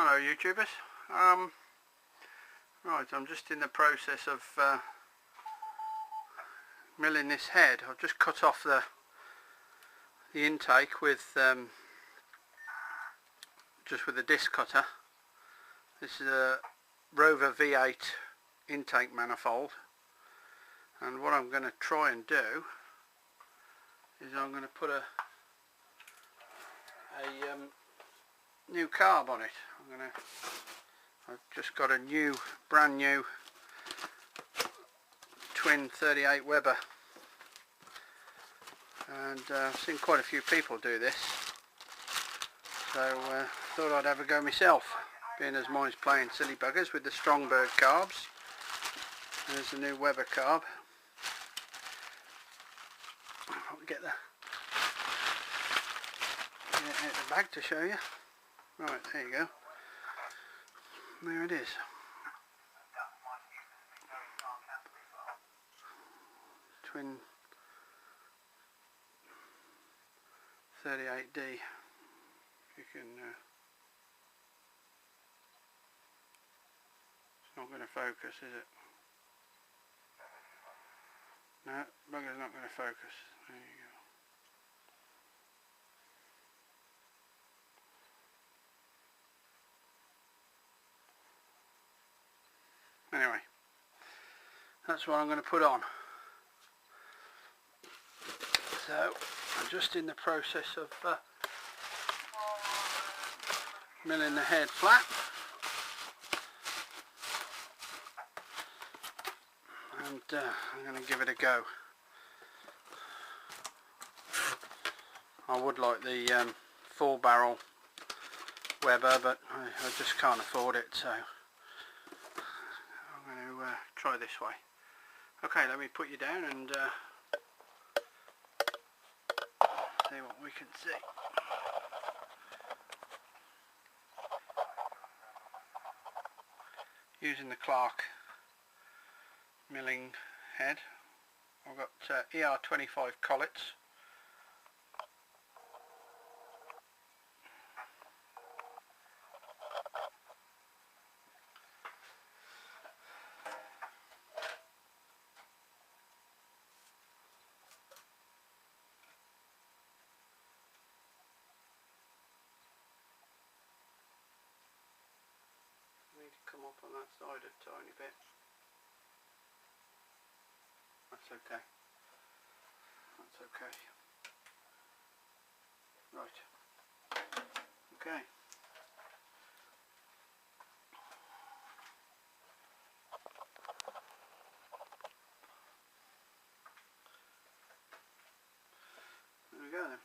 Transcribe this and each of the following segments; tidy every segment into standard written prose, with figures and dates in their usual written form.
Hello YouTubers. Right, I'm just in the process of milling this head. I've just cut off the intake with just with a disc cutter. This is a Rover V8 intake manifold, and what I'm going to try and do is I'm going to put a new carb on it. I've just got a brand new twin 38 Weber, and I've seen quite a few people do this, so thought I'd have a go myself, being as mine's playing silly buggers with the Stromberg carbs. There's the new Weber carb. I'll get it out the bag to show you. Right, there you go. There it is. Twin 38D. You can. It's not going to focus, is it? No, bugger's not going to focus. There you go. Anyway, that's what I'm going to put on. So I'm just in the process of milling the head flat, and I'm going to give it a go. I would like the 4-barrel Weber, but I just can't afford it, so I'm going to try this way. Okay, let me put you down and see what we can see. Using the Clark milling head, I've got ER25 collets. Come up on that side a tiny bit. That's okay. That's okay. Right. Okay. There we go then.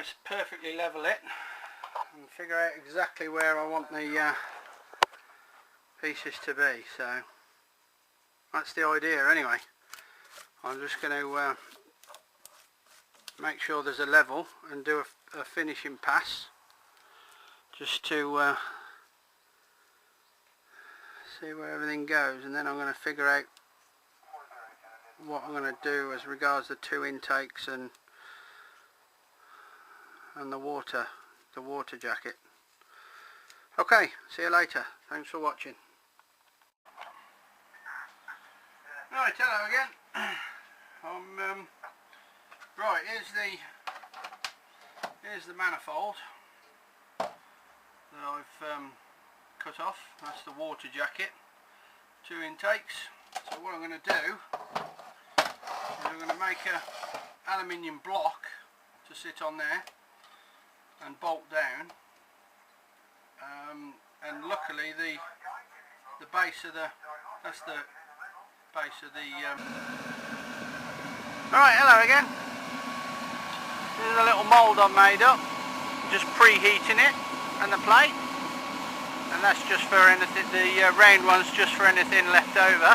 to perfectly level it and figure out exactly where I want the pieces to be. So that's the idea anyway. I'm just going to make sure there's a level and do a finishing pass just to see where everything goes, and then I'm going to figure out what I'm going to do as regards the two intakes and the water jacket. Okay, see you later. Thanks for watching. Right, hello again. Right, here's the manifold that I've cut off. That's the water jacket, two intakes. So what I'm going to do is I'm going to make a aluminium block to sit on there and bolt down, and luckily the base of that's the base of the Alright, hello again. This is a little mould I made up, just preheating it and the plate, and that's just for anything, the round one's just for anything left over.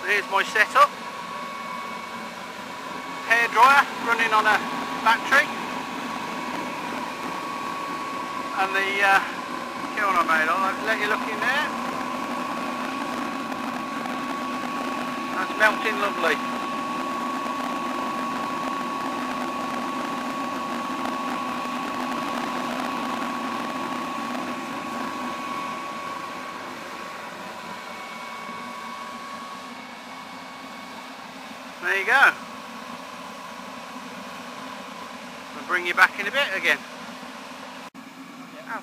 So here's my setup. Hairdryer running on a battery, and the kiln I made. I'll let you look in there. That's melting lovely. There you go. I'll bring you back in a bit again. Oh.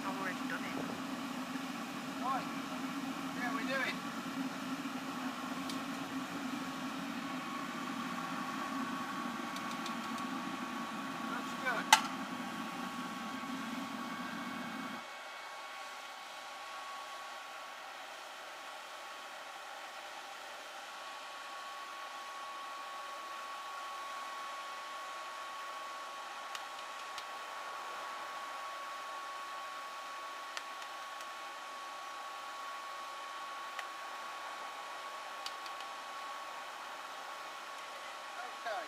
I've already done it. Right. How are we doing? Looks good. Okay.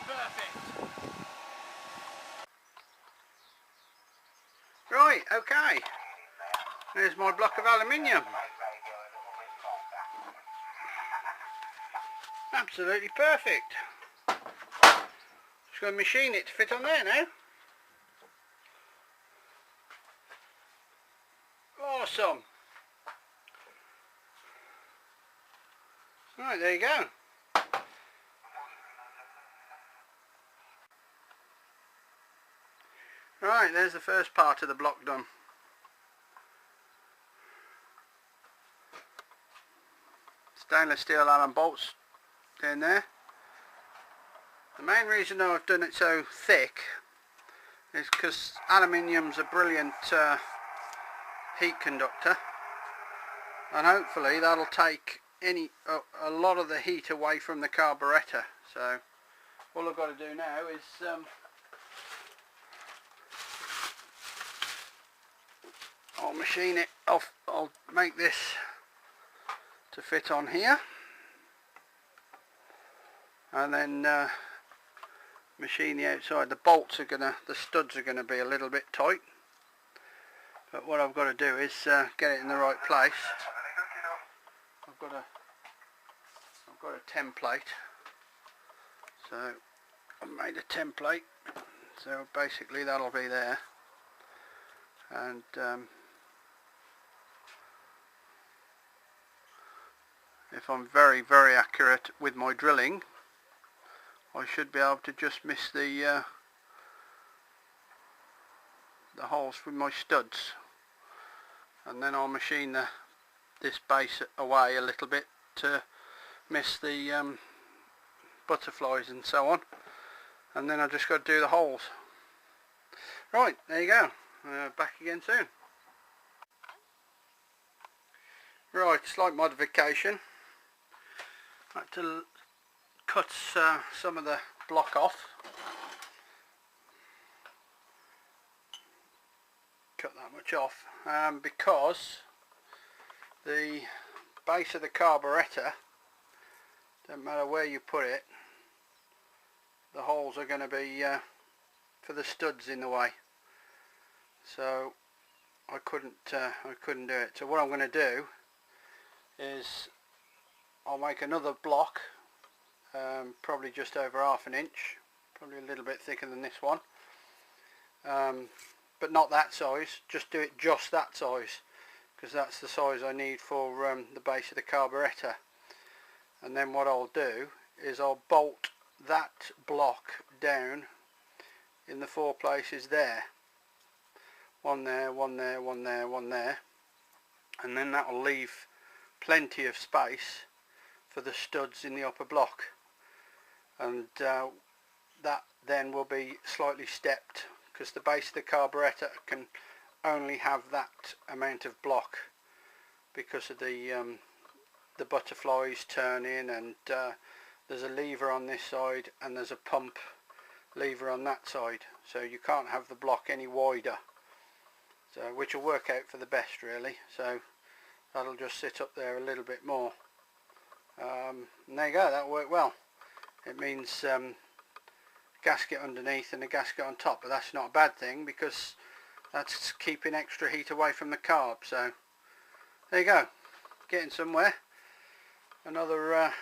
Perfect. Right, okay. There's my block of aluminium. Absolutely perfect. Just going to machine it to fit on there now. Awesome. Right, there you go. Right, there's the first part of the block done. Stainless steel Allen bolts down there. The main reason I've done it so thick is because aluminium's a brilliant heat conductor, and hopefully that'll take a lot of the heat away from the carburettor. So all I've got to do now is I'll machine it off. I'll make this to fit on here, and then machine the outside. The bolts are the studs are gonna be a little bit tight, but what I've got to do is get it in the right place. I've got a template, so I've made a template, so basically that'll be there, and if I'm very accurate with my drilling, I should be able to just miss the holes with my studs, and then I'll machine this base away a little bit to miss the butterflies and so on, and then I just got to do the holes. Right, there you go. Back again soon. Right, slight modification. I had to cut some of the block off. Cut that much off because the base of the carburetor, don't matter where you put it, the holes are going to be for the studs in the way, so I couldn't do it. So what I'm going to do is I'll make another block, probably just over half an inch, probably a little bit thicker than this one, but not that size, just do it just that size, because that's the size I need for the base of the carburetor. And then what I'll do is I'll bolt that block down in the 4 places there, one there, one there, one there, one there, and then that will leave plenty of space for the studs in the upper block, and that then will be slightly stepped, because the base of the carburetor can only have that amount of block because of the butterflies turning, and there's a lever on this side and there's a pump lever on that side, so you can't have the block any wider, so which will work out for the best really. So that'll just sit up there a little bit more, and there you go, that'll work well. It means gasket underneath and a gasket on top, but that's not a bad thing because that's keeping extra heat away from the carb. So there you go, getting somewhere. Another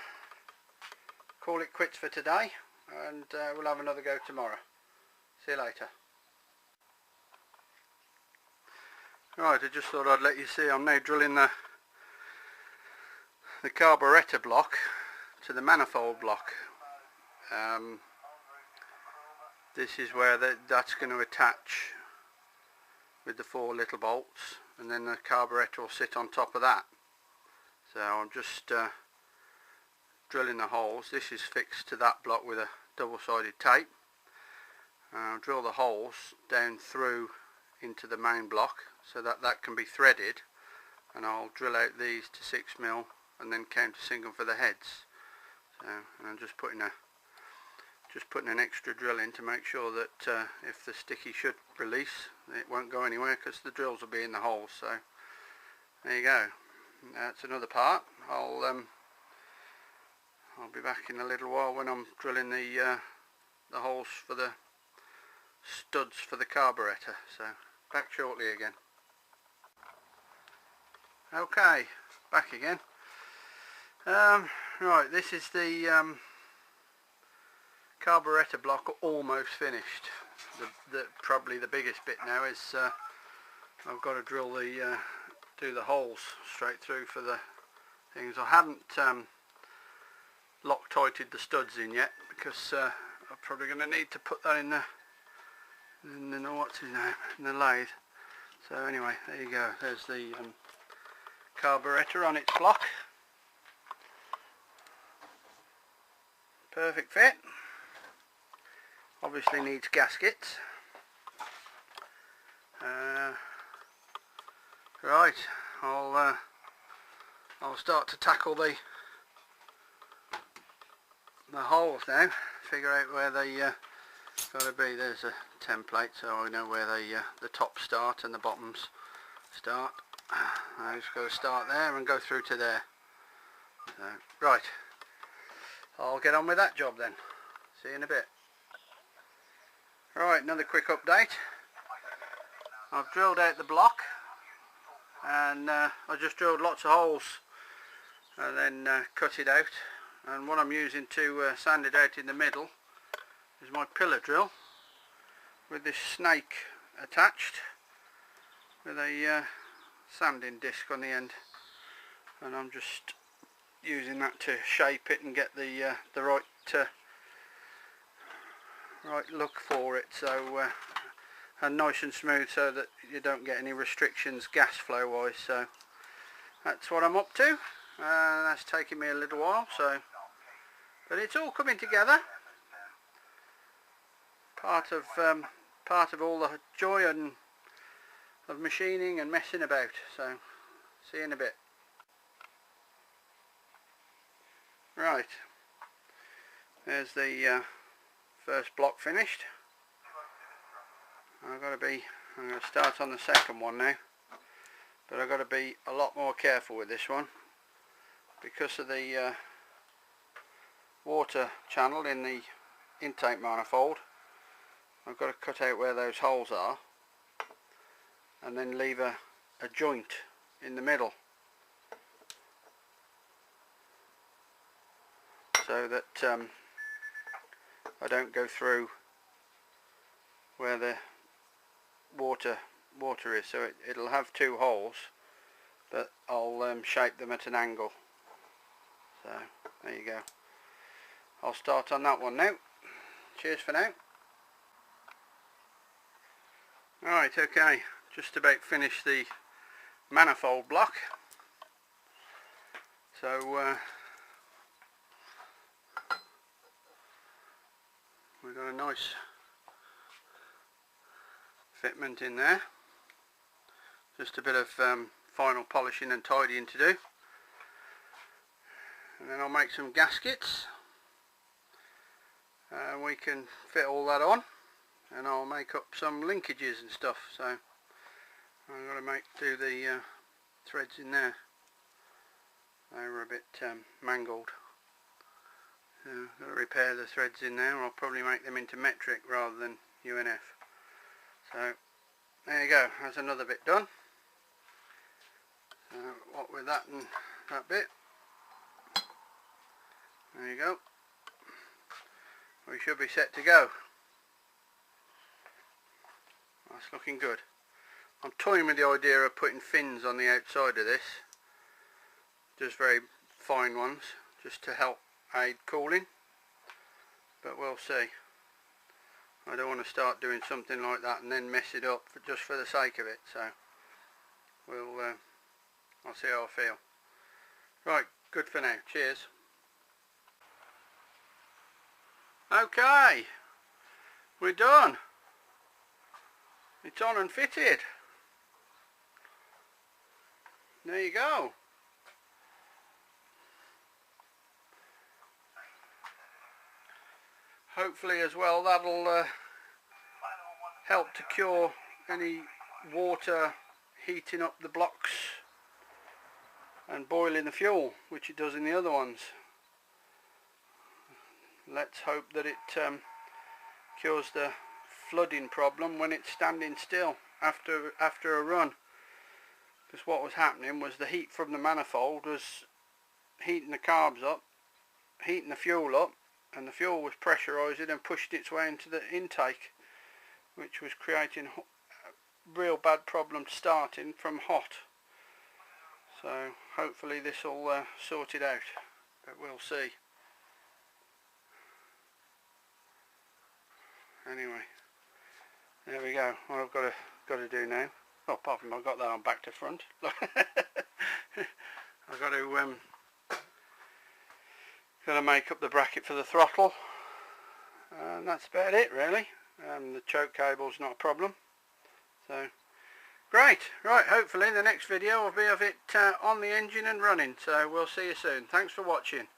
call it quits for today, and we'll have another go tomorrow. See you later. Right, I just thought I'd let you see I'm now drilling the carburetor block to the manifold block. This is where that's going to attach with the 4 little bolts, and then the carburetor will sit on top of that. So I'm just drilling the holes. This is fixed to that block with a double-sided tape. I'll drill the holes down through into the main block so that can be threaded, and I'll drill out these to 6mm and then countersink them for the heads. So, and I'm just putting an extra drill in to make sure that if the sticky should release, it won't go anywhere because the drills will be in the holes. So there you go. That's another part. I'll be back in a little while when I'm drilling the holes for the studs for the carburetor. So back shortly again. Okay, back again. Right, this is the carburetor block almost finished. Probably the biggest bit now is I've got to drill do the holes straight through for the things. I haven't Loctited the studs in yet because I'm probably going to need to put that in the what's his name, in the lathe. So anyway, there you go. There's the carburetor on its block. Perfect fit. Obviously needs gaskets. Right, I'll start to tackle the my holes now, figure out where they got to be. There's a template, so I know where the tops start and the bottoms start. I just got to start there and go through to there. So, right, I'll get on with that job then. See you in a bit. Right, another quick update. I've drilled out the block, and I just drilled lots of holes and then cut it out, and what I'm using to sand it out in the middle is my pillar drill with this snake attached with a sanding disc on the end, and I'm just using that to shape it and get the right right look for it, so and nice and smooth, so that you don't get any restrictions gas flow wise. So that's what I'm up to. That's taking me a little while, so but it's all coming together. Part of all the joy and of machining and messing about. So see you in a bit. Right, there's the first block finished. I'm going to start on the second one now, but I've got to be a lot more careful with this one because of the water channel in the intake manifold. I've got to cut out where those holes are and then leave a joint in the middle, so that I don't go through where the water is. So it'll have two holes, but I'll shape them at an angle. So there you go. I'll start on that one now. Cheers for now. Right, okay, just about finished the manifold block. So we've got a nice fitment in there. Just a bit of final polishing and tidying to do, and then I'll make some gaskets and we can fit all that on, and I'll make up some linkages and stuff. So I've got to do the threads in there. They were a bit mangled. So I've got to repair the threads in there. I'll probably make them into metric rather than UNF. So there you go, that's another bit done. What with that and that bit, there you go, we should be set to go. That's looking good. I'm toying with the idea of putting fins on the outside of this, just very fine ones, just to help aid cooling, but we'll see. I don't want to start doing something like that and then mess it up just for the sake of it. So I'll see how I feel. Right, good for now. Cheers. Okay, we're done. It's on and fitted. There you go. Hopefully as well that'll help to cure any water heating up the blocks and boiling the fuel, which it does in the other ones. Let's hope that it cures the flooding problem when it's standing still after a run, because what was happening was the heat from the manifold was heating the carbs up, heating the fuel up, and the fuel was pressurising and pushed its way into the intake, which was creating a real bad problem starting from hot. So hopefully this will sort it out, but we'll see. Anyway, there we go. What I've got to do now, well, apart from I've got that on back to front, I've got to make up the bracket for the throttle, and that's about it really. The choke cable's not a problem. So great. Right, hopefully the next video will be of it on the engine and running. So we'll see you soon. Thanks for watching.